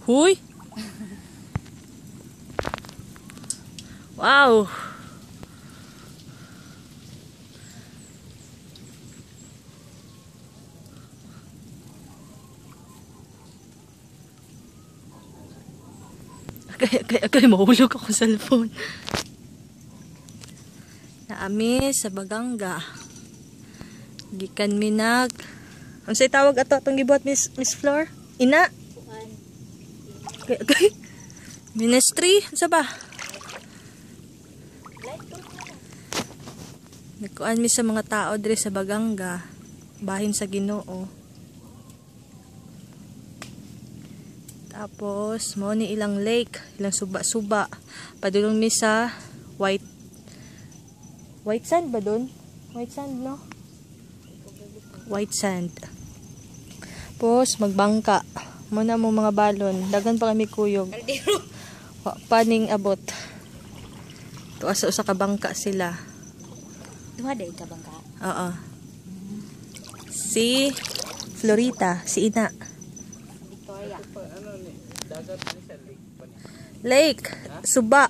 Huy! Wow! Kaya mahulog ako sa cellphone. Naami sa Baganga. Gikan minag. Ang say tawag ato atong gibuhat Miss Flor? Ina? Ministry? Ano ba? Nagkuan mi sa mga tao dire sa Baganga. Bahin sa Ginoo. Tapos, mo ni ilang lake, ilang suba-suba. Padulong mi sa white sand ba dun? White sand, no? White sand. Tapos, magbangka. Muna mo mga balon. Dagan pa kami kuyog. Paning abot. Tuwa sa kabangka sila. Tuwa day ka bangka? Oo. Si Florita, si Ina. Victoria. Lake, suba.